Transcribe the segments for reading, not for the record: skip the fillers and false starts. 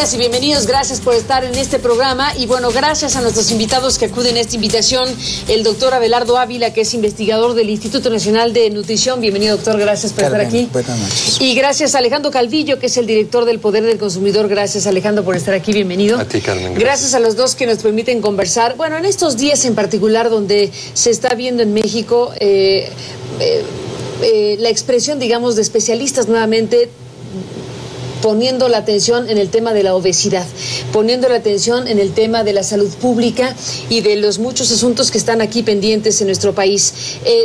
Bienvenidas y bienvenidos, gracias por estar en este programa y bueno, gracias a nuestros invitados que acuden a esta invitación, el doctor Abelardo Ávila, que es investigador del Instituto Nacional de Nutrición. Bienvenido, doctor, gracias por estar aquí. Buenas noches. Y gracias a Alejandro Calvillo, que es el director del Poder del Consumidor. Gracias, Alejandro, por estar aquí, bienvenido. A ti, Carmen. Gracias a los dos que nos permiten conversar. Bueno, en estos días en particular donde se está viendo en México la expresión, digamos, de especialistas nuevamente poniendo la atención en el tema de la obesidad, poniendo la atención en el tema de la salud pública y de los muchos asuntos que están aquí pendientes en nuestro país.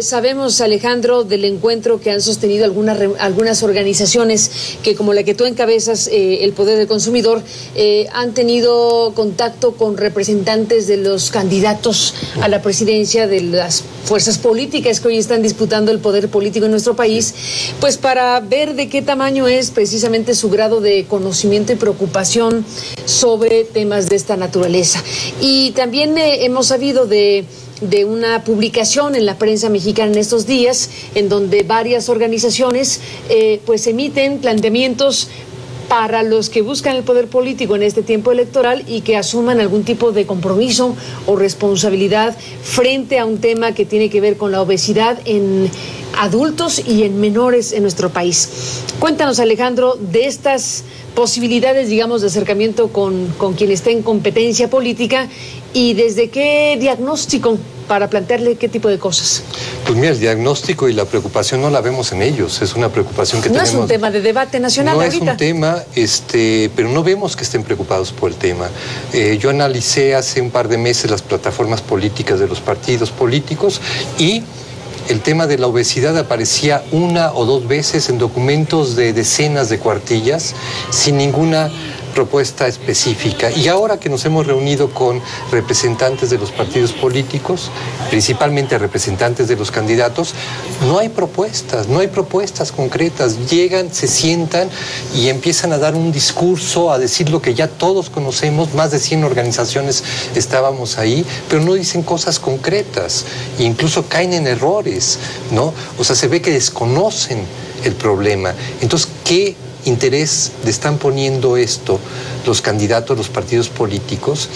Sabemos, Alejandro, del encuentro que han sostenido algunas organizaciones que, como la que tú encabezas, el Poder del Consumidor, han tenido contacto con representantes de los candidatos a la presidencia de las fuerzas políticas que hoy están disputando el poder político en nuestro país, pues para ver de qué tamaño es precisamente su grado de conocimiento y preocupación sobre temas de esta naturaleza. Y también hemos sabido de una publicación en la prensa mexicana en estos días, en donde varias organizaciones pues emiten planteamientos para los que buscan el poder político en este tiempo electoral y que asuman algún tipo de compromiso o responsabilidad frente a un tema que tiene que ver con la obesidad en adultos y en menores en nuestro país. Cuéntanos, Alejandro, de estas posibilidades, digamos, de acercamiento con quien esté en competencia política y desde qué diagnóstico para plantearle qué tipo de cosas. Pues mira, el diagnóstico y la preocupación no la vemos en ellos, es una preocupación que tenemos. No es un tema de debate nacional ahorita. No es un tema, pero no vemos que estén preocupados por el tema. Yo analicé hace un par de meses las plataformas políticas de los partidos políticos y el tema de la obesidad aparecía una o dos veces en documentos de decenas de cuartillas sin ninguna propuesta específica. Y ahora que nos hemos reunido con representantes de los partidos políticos, principalmente representantes de los candidatos, no hay propuestas concretas. Llegan, se sientan y empiezan a dar un discurso, a decir lo que ya todos conocemos, más de 100 organizaciones estábamos ahí, pero no dicen cosas concretas, e incluso caen en errores, ¿no? O sea, se ve que desconocen el problema. Entonces, ¿qué interés le están poniendo esto los candidatos, los partidos políticos,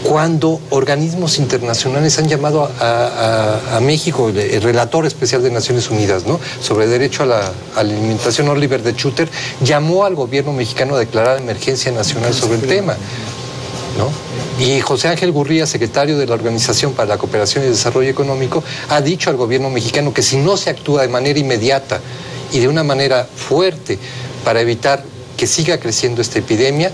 cuando organismos internacionales han llamado a México, el relator especial de Naciones Unidas, ¿no?, sobre derecho a la alimentación, Oliver de Schutter, llamó al gobierno mexicano a declarar emergencia nacional sobre el tema, ¿no? Y José Ángel Gurría, secretario de la Organización para la Cooperación y Desarrollo Económico, ha dicho al gobierno mexicano que si no se actúa de manera inmediata y de una manera fuerte para evitar que siga creciendo esta epidemia,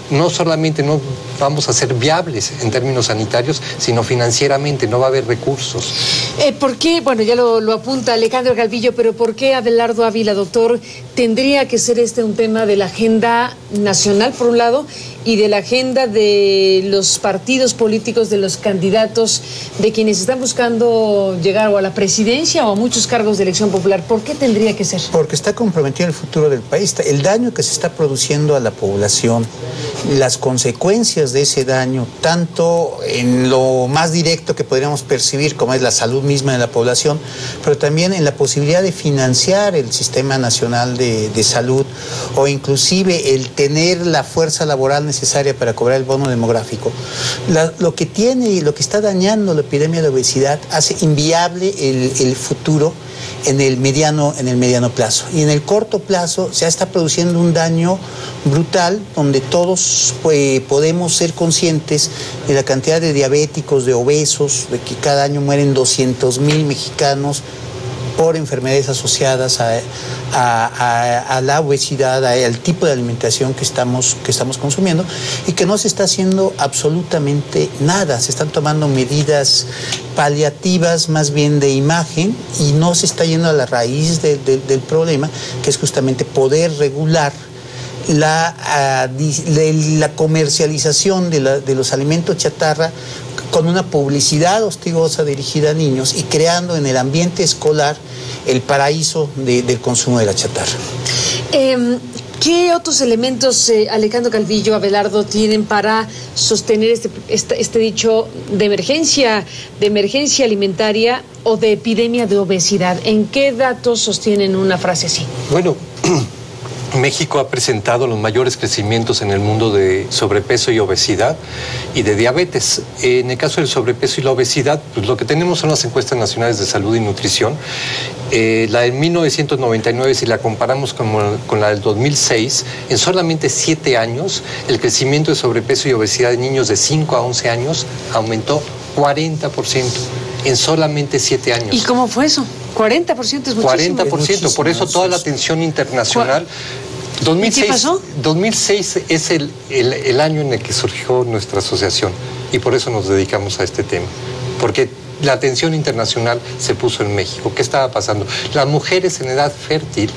no solamente no vamos a ser viables en términos sanitarios, sino financieramente, no va a haber recursos. ¿Por qué? Bueno, ya lo apunta Alejandro Calvillo, pero ¿por qué Abelardo Ávila, doctor, tendría que ser un tema de la agenda nacional, por un lado, y de la agenda de los partidos políticos, de los candidatos, de quienes están buscando llegar o a la presidencia o a muchos cargos de elección popular? ¿Por qué tendría que ser? Porque está comprometido el futuro del país. El daño que se está produciendo a la población, las consecuencias de ese daño, tanto en lo más directo que podríamos percibir, como es la salud misma de la población, pero también en la posibilidad de financiar el Sistema Nacional de Salud, o inclusive el tener la fuerza laboral necesaria para cobrar el bono demográfico. Lo que está dañando la epidemia de obesidad hace inviable el futuro en el mediano plazo. Y en el corto plazo se está produciendo un daño brutal, donde todos podemos ser conscientes de la cantidad de diabéticos, de obesos, de que cada año mueren 200,000 mexicanos por enfermedades asociadas a la obesidad, al tipo de alimentación que estamos consumiendo, y que no se está haciendo absolutamente nada. Se están tomando medidas paliativas, más bien de imagen, y no se está yendo a la raíz del problema, que es justamente poder regular la comercialización de los alimentos chatarra con una publicidad hostigosa dirigida a niños y creando en el ambiente escolar el paraíso del consumo de la chatarra. ¿Qué otros elementos, Alejandro Calvillo, Abelardo, tienen para sostener este dicho de emergencia alimentaria o de epidemia de obesidad? ¿En qué datos sostienen una frase así? Bueno, México ha presentado los mayores crecimientos en el mundo de sobrepeso y obesidad y de diabetes. En el caso del sobrepeso y la obesidad, pues lo que tenemos son las encuestas nacionales de salud y nutrición. La de 1999, si la comparamos con la del 2006, en solamente 7 años, el crecimiento de sobrepeso y obesidad de niños de 5 a 11 años aumentó 40%. En solamente 7 años. ¿Y cómo fue eso? 40% es muchísimo. 40%, por eso toda la atención internacional. 2006, ¿Y qué pasó? 2006 es el año en el que surgió nuestra asociación y por eso nos dedicamos a este tema. Porque la atención internacional se puso en México. ¿Qué estaba pasando? Las mujeres en edad fértil,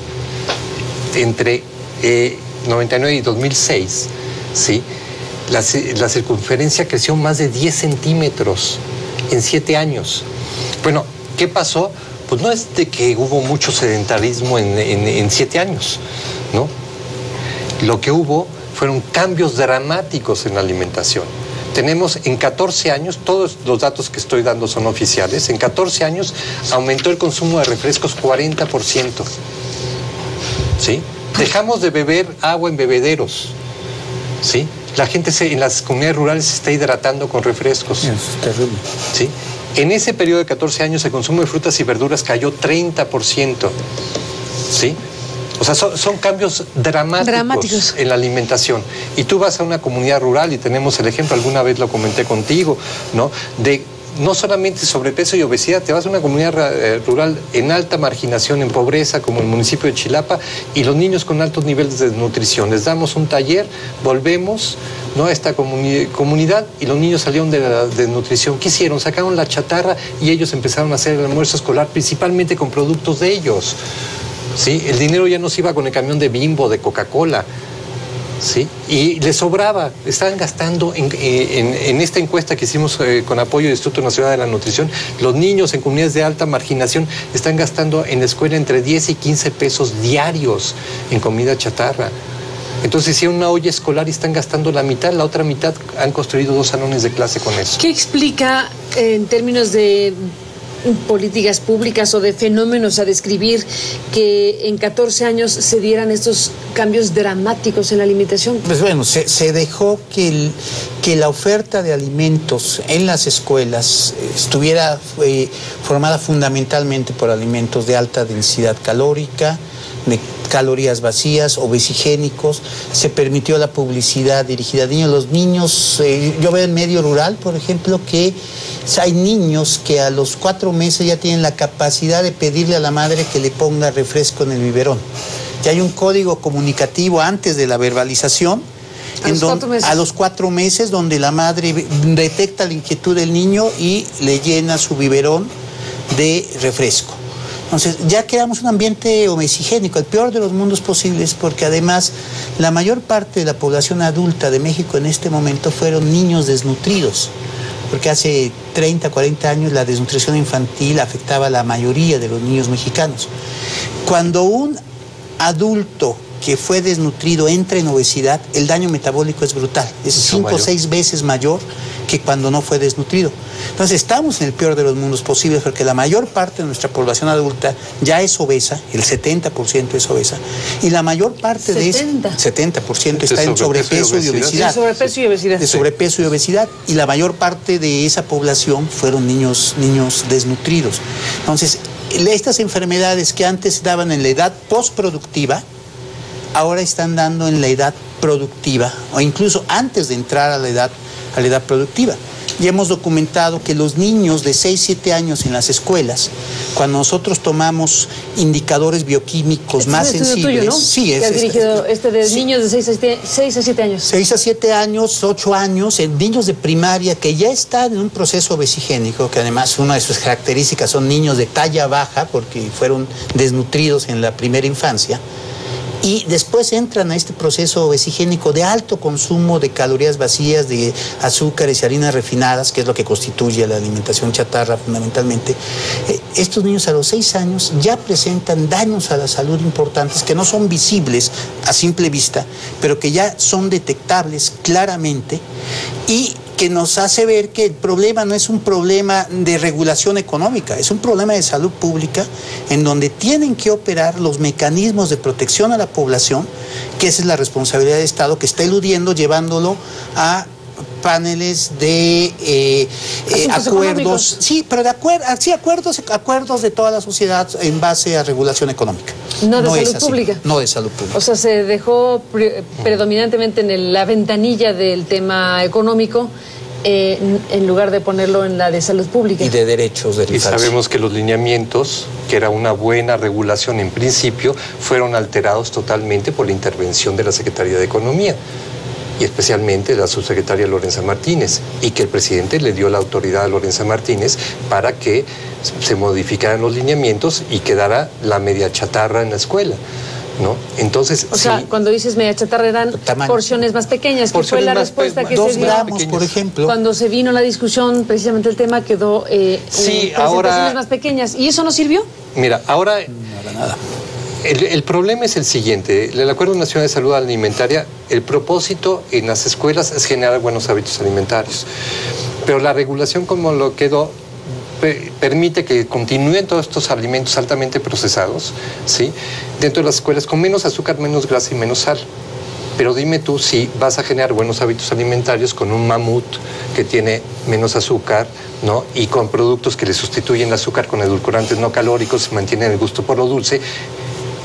entre 99 y 2006, ¿sí? La circunferencia creció más de 10 centímetros en 7 años. Bueno, ¿qué pasó? Pues no es de que hubo mucho sedentarismo en 7 años, ¿no? Lo que hubo fueron cambios dramáticos en la alimentación. Tenemos en 14 años, todos los datos que estoy dando son oficiales, en 14 años aumentó el consumo de refrescos 40%, ¿sí? Dejamos de beber agua en bebederos, ¿sí? La gente en las comunidades rurales se está hidratando con refrescos. Eso es terrible. ¿Sí? En ese periodo de 14 años el consumo de frutas y verduras cayó 30%. ¿Sí? O sea, son cambios dramáticos en la alimentación. Y tú vas a una comunidad rural y tenemos el ejemplo, alguna vez lo comenté contigo, ¿no? De no solamente sobrepeso y obesidad, te vas a una comunidad rural en alta marginación, en pobreza, como el municipio de Chilapa, y los niños con altos niveles de desnutrición. Les damos un taller, volvemos, ¿no?, a esta comunidad y los niños salieron de la desnutrición. ¿Qué hicieron? Sacaron la chatarra y ellos empezaron a hacer el almuerzo escolar principalmente con productos de ellos. ¿Sí? El dinero ya no se iba con el camión de Bimbo, de Coca-Cola. ¿Sí? Y les sobraba, estaban gastando en esta encuesta que hicimos con apoyo del Instituto Nacional de la Nutrición, los niños en comunidades de alta marginación están gastando en la escuela entre 10 y 15 pesos diarios en comida chatarra. Entonces hicieron una olla escolar y están gastando la mitad, la otra mitad han construido 2 salones de clase con eso. ¿Qué explica en términos de políticas públicas o de fenómenos a describir que en 14 años se dieran estos cambios dramáticos en la alimentación? Pues bueno, se dejó que la oferta de alimentos en las escuelas estuviera formada fundamentalmente por alimentos de alta densidad calórica, de calorías vacías, obesigénicos. Se permitió la publicidad dirigida a niños. Los niños, yo veo en medio rural, por ejemplo, que hay niños que a los 4 meses ya tienen la capacidad de pedirle a la madre que le ponga refresco en el biberón. Ya hay un código comunicativo antes de la verbalización. A los 4 meses, donde la madre detecta la inquietud del niño y le llena su biberón de refresco. Entonces, ya creamos un ambiente obesigénico, el peor de los mundos posibles, porque además la mayor parte de la población adulta de México en este momento fueron niños desnutridos, porque hace 30, 40 años la desnutrición infantil afectaba a la mayoría de los niños mexicanos. Cuando un adulto que fue desnutrido entra en obesidad, el daño metabólico es brutal, es 5 o 6 veces mayor que cuando no fue desnutrido. Entonces estamos en el peor de los mundos posibles, porque la mayor parte de nuestra población adulta ya es obesa, el 70% es obesa, y la mayor parte de ese 70% está en sobrepeso y obesidad. De sobrepeso y obesidad. De sobrepeso y obesidad, y la mayor parte de esa población fueron niños desnutridos. Entonces, estas enfermedades que antes daban en la edad postproductiva, ahora están dando en la edad productiva, o incluso antes de entrar a la edad productiva. Y hemos documentado que los niños de 6, 7 años en las escuelas, cuando nosotros tomamos indicadores bioquímicos más sensibles... Tuyo, ¿no? Sí, es dirigido de sí. Niños de 6 a 7 años. 6 a 7 años, 8 años, en niños de primaria que ya están en un proceso obesigénico, que además una de sus características son niños de talla baja, porque fueron desnutridos en la primera infancia. Y después entran a este proceso obesigénico de alto consumo de calorías vacías, de azúcares y harinas refinadas, que es lo que constituye la alimentación chatarra fundamentalmente. Estos niños a los 6 años ya presentan daños a la salud importantes que no son visibles a simple vista, pero que ya son detectables claramente y que nos hace ver que el problema no es un problema de regulación económica, es un problema de salud pública en donde tienen que operar los mecanismos de protección a la población, que esa es la responsabilidad del Estado, que está eludiendo, llevándolo a paneles de acuerdos, sí, pero de acuerdos de toda la sociedad en base a regulación económica. No de salud pública. No de salud pública. O sea, se dejó predominantemente en la ventanilla del tema económico en lugar de ponerlo en la de salud pública. Y de derechos de la infancia. Y sabemos que los lineamientos, que era una buena regulación en principio, fueron alterados totalmente por la intervención de la Secretaría de Economía, y especialmente la subsecretaria Lorenza Martínez, y que el presidente le dio la autoridad a Lorenza Martínez para que se modificaran los lineamientos y quedara la media chatarra en la escuela, ¿no? Entonces, o sea, cuando dices media chatarra eran porciones más pequeñas, que fue la respuesta que se dio. 2 gramos, por ejemplo. Cuando se vino la discusión, precisamente el tema quedó presentaciones más pequeñas. ¿Y eso no sirvió? Mira, ahora... Nada. El problema es el siguiente: el Acuerdo Nacional de Salud Alimentaria, el propósito en las escuelas es generar buenos hábitos alimentarios, pero la regulación como lo quedó permite que continúen todos estos alimentos altamente procesados, ¿sí?, dentro de las escuelas con menos azúcar, menos grasa y menos sal. Pero dime tú si vas a generar buenos hábitos alimentarios con un mamut que tiene menos azúcar, ¿no?, y con productos que le sustituyen el azúcar con edulcorantes no calóricos y mantienen el gusto por lo dulce.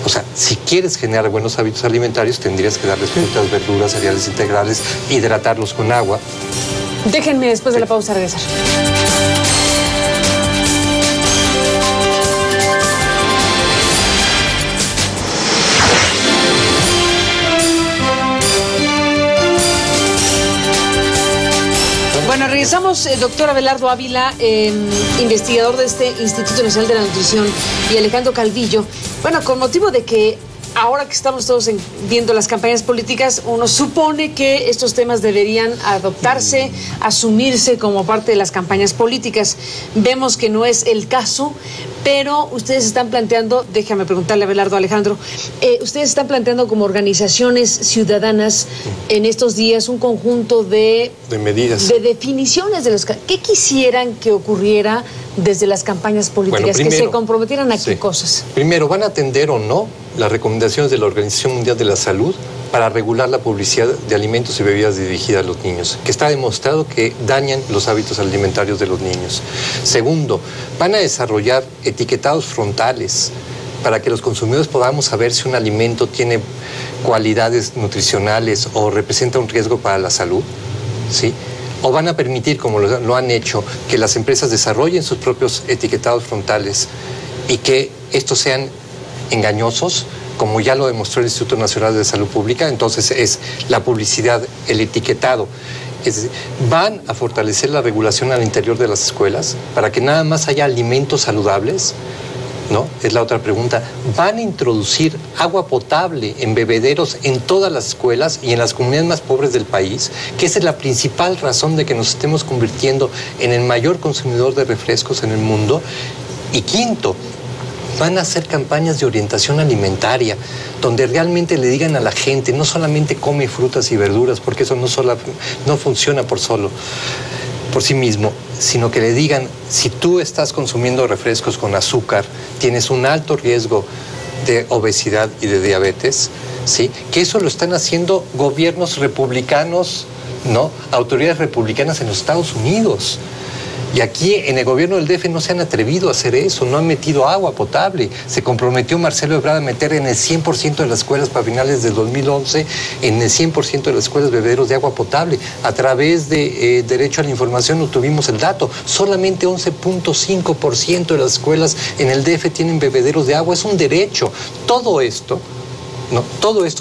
O sea, si quieres generar buenos hábitos alimentarios, tendrías que darles frutas, verduras, cereales integrales, hidratarlos con agua. Déjenme después de la pausa regresar. Bueno, regresamos, doctor Abelardo Ávila, investigador de este Instituto Nacional de la Nutrición, y Alejandro Calvillo. Bueno, con motivo de que ahora que estamos todos viendo las campañas políticas, uno supone que estos temas deberían adoptarse, asumirse como parte de las campañas políticas. Vemos que no es el caso, pero ustedes están planteando, déjame preguntarle a Abelardo, Alejandro, ustedes están planteando como organizaciones ciudadanas en estos días un conjunto de medidas, de definiciones de los... ¿Qué quisieran que ocurriera desde las campañas políticas? Bueno, primero, que se comprometieran a qué cosas. Primero, ¿van a atender o no las recomendaciones de la Organización Mundial de la Salud para regular la publicidad de alimentos y bebidas dirigidas a los niños, que está demostrado que dañan los hábitos alimentarios de los niños? Segundo, ¿van a desarrollar etiquetados frontales para que los consumidores podamos saber si un alimento tiene cualidades nutricionales o representa un riesgo para la salud? ¿Sí? ¿O van a permitir, como lo han hecho, que las empresas desarrollen sus propios etiquetados frontales y que estos sean engañosos, como ya lo demostró el Instituto Nacional de Salud Pública? Entonces es la publicidad, el etiquetado. ¿Van a fortalecer la regulación al interior de las escuelas para que nada más haya alimentos saludables? ¿No? Es la otra pregunta. ¿Van a introducir agua potable en bebederos en todas las escuelas y en las comunidades más pobres del país? Que esa es la principal razón de que nos estemos convirtiendo en el mayor consumidor de refrescos en el mundo. Y quinto, van a hacer campañas de orientación alimentaria, donde realmente le digan a la gente, no solamente come frutas y verduras, porque eso no funciona por sí mismo, sino que le digan, si tú estás consumiendo refrescos con azúcar, tienes un alto riesgo de obesidad y de diabetes, ¿sí? Que eso lo están haciendo gobiernos republicanos, ¿no?, autoridades republicanas en los Estados Unidos. Y aquí en el gobierno del DF no se han atrevido a hacer eso, no han metido agua potable. Se comprometió Marcelo Ebrard a meter en el 100% de las escuelas para finales del 2011, en el 100% de las escuelas bebederos de agua potable. A través de Derecho a la Información no tuvimos el dato. Solamente 11.5% de las escuelas en el DF tienen bebederos de agua. Es un derecho. Todo esto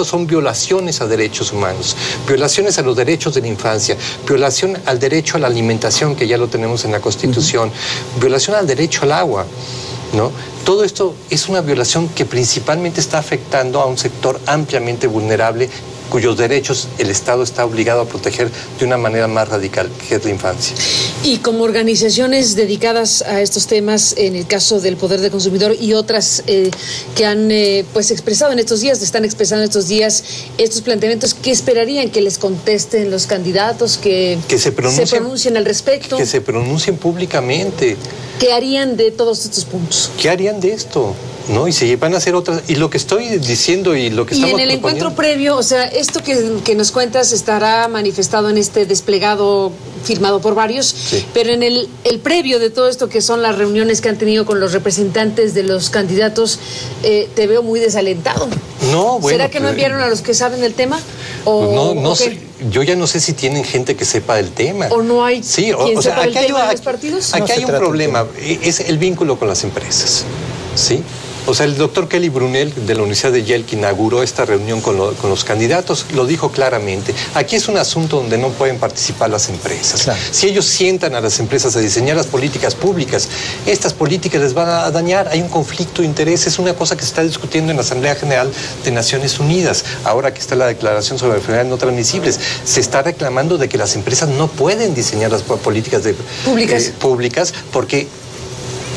son violaciones a derechos humanos, violaciones a los derechos de la infancia, violación al derecho a la alimentación, que ya lo tenemos en la Constitución, violación al derecho al agua, ¿no? Todo esto es una violación que principalmente está afectando a un sector ampliamente vulnerable cuyos derechos el Estado está obligado a proteger de una manera más radical, que es la infancia. Y como organizaciones dedicadas a estos temas, en el caso del poder del consumidor y otras que han pues expresado en estos días, están expresando en estos días estos planteamientos, ¿qué esperarían que les contesten los candidatos, que se pronuncien al respecto? Que se pronuncien públicamente. ¿Qué harían de todos estos puntos? ¿Qué harían de esto? ¿No? Y si van a hacer otras. Y lo que estoy diciendo y lo que estamos proponiendo. Y en el encuentro previo, o sea, esto que nos cuentas estará manifestado en este desplegado firmado por varios, sí. Pero en el previo de todo esto, que son las reuniones que han tenido con los representantes de los candidatos, te veo muy desalentado. No, bueno. ¿Será que no enviaron a los que saben del tema? ¿O, no sé. Yo ya no sé si tienen gente que sepa del tema. ¿O no hay quien sepa del tema de los partidos? Aquí hay un problema, es el vínculo con las empresas, ¿sí? O sea, el doctor Kelly Brunel de la Universidad de Yale, que inauguró esta reunión con los candidatos, lo dijo claramente. Aquí es un asunto donde no pueden participar las empresas. Claro. Si ellos sientan a las empresas a diseñar las políticas públicas, estas políticas les van a dañar. Hay un conflicto de interés. Es una cosa que se está discutiendo en la Asamblea General de Naciones Unidas. Ahora que está la Declaración sobre Enfermedades No Transmisibles, se está reclamando de que las empresas no pueden diseñar las políticas públicas porque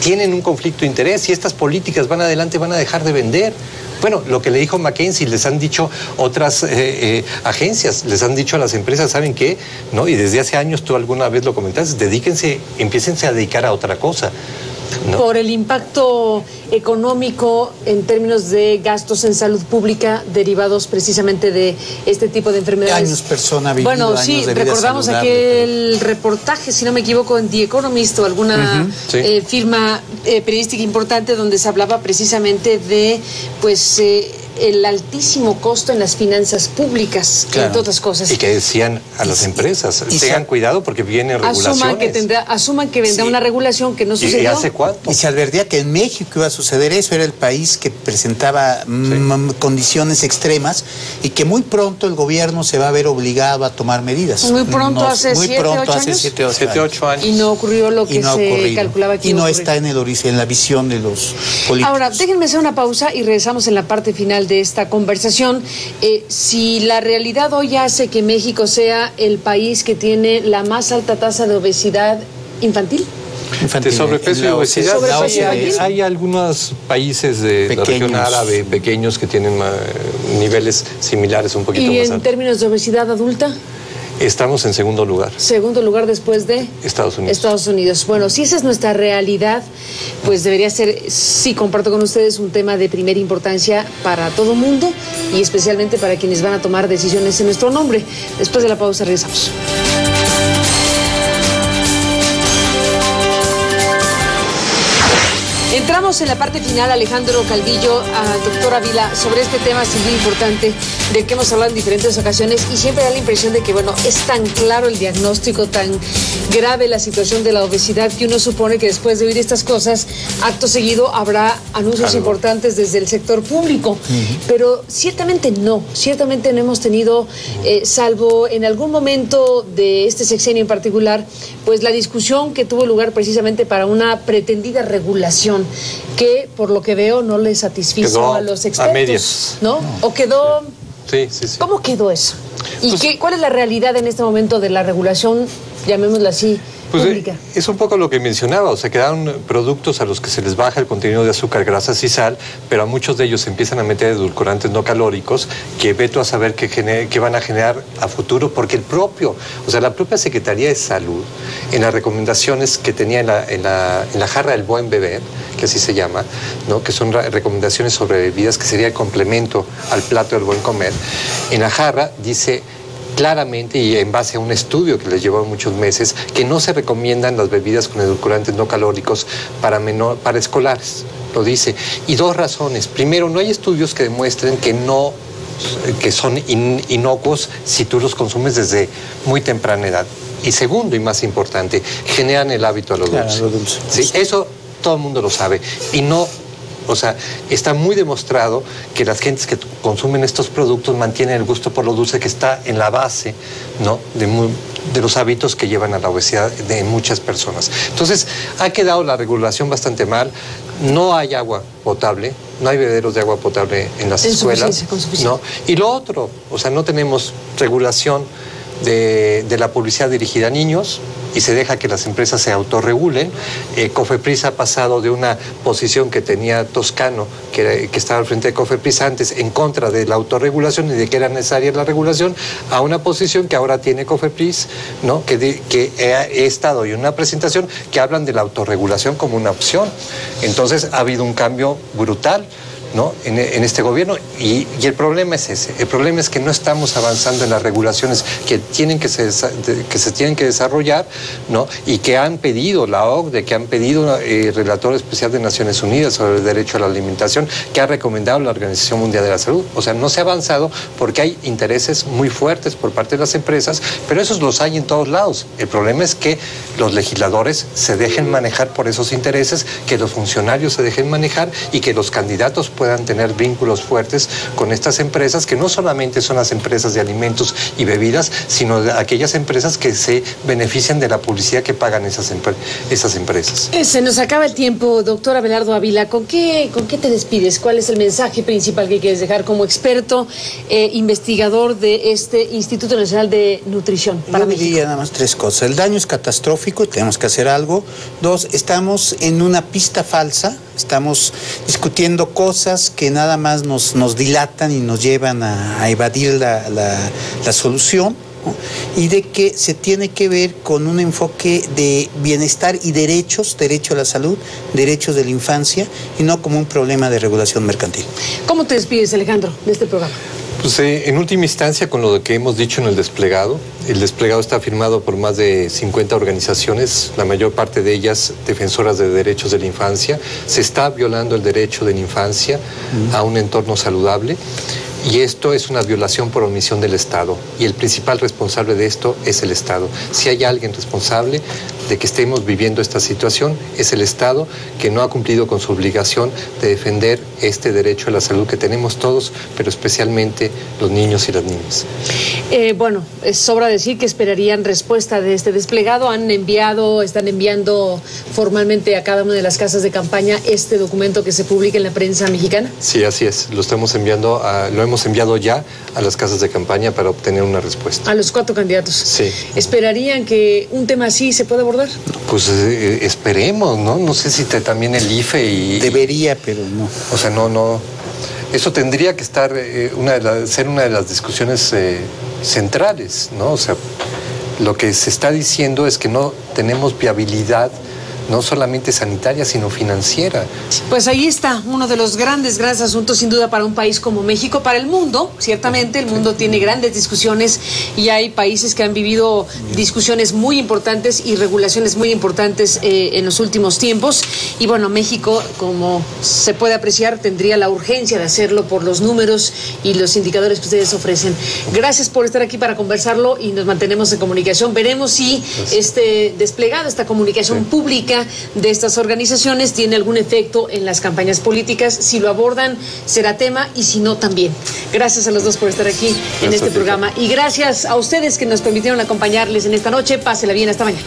tienen un conflicto de interés. Y estas políticas van adelante, van a dejar de vender. Bueno, lo que le dijo McKinsey, les han dicho otras agencias, les han dicho a las empresas, ¿saben qué? ¿No? Y desde hace años, tú alguna vez lo comentaste, empiécense a dedicar a otra cosa. ¿No? Por el impacto económico en términos de gastos en salud pública derivados precisamente de este tipo de enfermedades. Años persona vivida, bueno, sí, años de vida recordamos saludable, aquel reportaje, si no me equivoco, en The Economist o alguna sí. Firma periodística importante donde se hablaba precisamente de pues el altísimo costo en las finanzas públicas, claro, entre otras cosas. Y que decían a las empresas, tengan cuidado porque vienen regulaciones. Asuman que vendrá una regulación que no sucedió. ¿Y hace cuánto? Y se advertía que en México iba a suceder eso, era el país que presentaba condiciones extremas y que muy pronto el gobierno se va a ver obligado a tomar medidas. Muy pronto, hace 7, 8 años. Y no ocurrió lo que se calculaba que iba a ocurrir. Está en la visión de los políticos. Ahora, déjenme hacer una pausa y regresamos en la parte final de esta conversación. Si la realidad hoy hace que México sea el país que tiene la más alta tasa de obesidad infantil. De sobrepeso y obesidad. Hay algunos países de la región árabe pequeños que tienen niveles similares, un poquito más altos. ¿Y en términos de obesidad adulta? Estamos en segundo lugar. Segundo lugar después de Estados Unidos. Estados Unidos. Bueno, si esa es nuestra realidad, pues debería ser, sí, comparto con ustedes, un tema de primera importancia para todo el mundo y especialmente para quienes van a tomar decisiones en nuestro nombre. Después de la pausa regresamos. Entramos en la parte final, Alejandro Calvillo, doctor Ávila, sobre este tema sin duda importante del que hemos hablado en diferentes ocasiones y siempre da la impresión de que, bueno, es tan claro el diagnóstico, tan grave la situación de la obesidad que uno supone que después de oír estas cosas, acto seguido habrá anuncios importantes desde el sector público. Pero ciertamente no hemos tenido, salvo en algún momento de este sexenio en particular, pues la discusión que tuvo lugar precisamente para una pretendida regulación que, por lo que veo, no le satisfizo a los expertos. A medias. ¿No? ¿O quedó? Sí. ¿Cómo quedó eso? ¿Y cuál es la realidad en este momento de la regulación, llamémosla así, pública? Es un poco lo que mencionaba, o sea, quedaron productos a los que se les baja el contenido de azúcar, grasas y sal, pero a muchos de ellos se empiezan a meter edulcorantes no calóricos que veto a saber qué van a generar a futuro, porque la propia Secretaría de Salud, en las recomendaciones que tenía en la jarra del buen beber, que así se llama, ¿no? Que son recomendaciones sobre bebidas, que sería el complemento al plato del buen comer, en la jarra dice claramente, y en base a un estudio que les llevó muchos meses, que no se recomiendan las bebidas con edulcorantes no calóricos para escolares, lo dice. Y dos razones. Primero, no hay estudios que demuestren que son inocuos si tú los consumes desde muy temprana edad. Y segundo, y más importante, generan el hábito a lo dulce. ¿Sí? Eso todo el mundo lo sabe. Y no... O sea, está muy demostrado que las gentes que consumen estos productos mantienen el gusto por lo dulce, que está en la base, ¿no? de los hábitos que llevan a la obesidad de muchas personas. Entonces, ha quedado la regulación bastante mal. No hay agua potable, no hay bebederos de agua potable en las escuelas, ¿no? Y lo otro, o sea, no tenemos regulación de la publicidad dirigida a niños y se deja que las empresas se autorregulen. Cofepris ha pasado de una posición que tenía Toscano, que estaba al frente de Cofepris antes, en contra de la autorregulación y de que era necesaria la regulación, a una posición que ahora tiene Cofepris, ¿no? Que he estado en una presentación que hablan de la autorregulación como una opción. Entonces ha habido un cambio brutal, ¿no? en este gobierno y el problema es ese. El problema es que no estamos avanzando en las regulaciones que se tienen que desarrollar, ¿no? Y que han pedido la OCDE, que han pedido el relator especial de Naciones Unidas sobre el derecho a la alimentación, que ha recomendado la Organización Mundial de la Salud. O sea, no se ha avanzado porque hay intereses muy fuertes por parte de las empresas, pero esos los hay en todos lados. El problema es que los legisladores se dejen manejar por esos intereses, que los funcionarios se dejen manejar y que los candidatos puedan tener vínculos fuertes con estas empresas, que no solamente son las empresas de alimentos y bebidas, sino de aquellas empresas que se benefician de la publicidad que pagan esas empresas. Se nos acaba el tiempo, doctor Abelardo Ávila. ¿Con qué te despides? ¿Cuál es el mensaje principal que quieres dejar como experto, investigador de este Instituto Nacional de Nutrición para México? Yo diría nada más 3 cosas. El daño es catastrófico y tenemos que hacer algo. 2, estamos en una pista falsa. Estamos discutiendo cosas que nada más nos dilatan y nos llevan a evadir la solución, ¿no? Y de que se tiene que ver con un enfoque de bienestar y derechos, derecho a la salud, derechos de la infancia, y no como un problema de regulación mercantil. ¿Cómo te despides, Alejandro, de este programa? Pues en última instancia, con lo que hemos dicho en el desplegado está firmado por más de 50 organizaciones, la mayor parte de ellas defensoras de derechos de la infancia. Se está violando el derecho de la infancia a un entorno saludable. Y esto es una violación por omisión del Estado. Y el principal responsable de esto es el Estado. Si hay alguien responsable de que estemos viviendo esta situación, es el Estado, que no ha cumplido con su obligación de defender este derecho a la salud que tenemos todos, pero especialmente los niños y las niñas. Bueno, sobra decir que esperarían respuesta de este desplegado. Están enviando formalmente a cada una de las casas de campaña este documento que se publica en la prensa mexicana. Sí, así es. Lo hemos enviado ya a las casas de campaña para obtener una respuesta. A los 4 candidatos. Sí. ¿Esperarían que un tema así se pueda abordar? Pues esperemos, ¿no? No sé si también el IFE y... Debería, pero no. O sea, no. Eso tendría que estar, ser una de las discusiones centrales, ¿no? O sea, lo que se está diciendo es que no tenemos viabilidad, no solamente sanitaria, sino financiera. Pues ahí está, uno de los grandes asuntos, sin duda, para un país como México, para el mundo. Ciertamente, el mundo tiene grandes discusiones y hay países que han vivido discusiones muy importantes y regulaciones muy importantes en los últimos tiempos. Y bueno, México, como se puede apreciar, tendría la urgencia de hacerlo por los números y los indicadores que ustedes ofrecen. Gracias por estar aquí para conversarlo y nos mantenemos en comunicación. Veremos si este desplegado, esta comunicación pública de estas organizaciones tiene algún efecto en las campañas políticas. Si lo abordan, será tema, y si no, también. Gracias a los dos por estar aquí en este programa. Y gracias a ustedes que nos permitieron acompañarles en esta noche. Pásela bien, hasta mañana.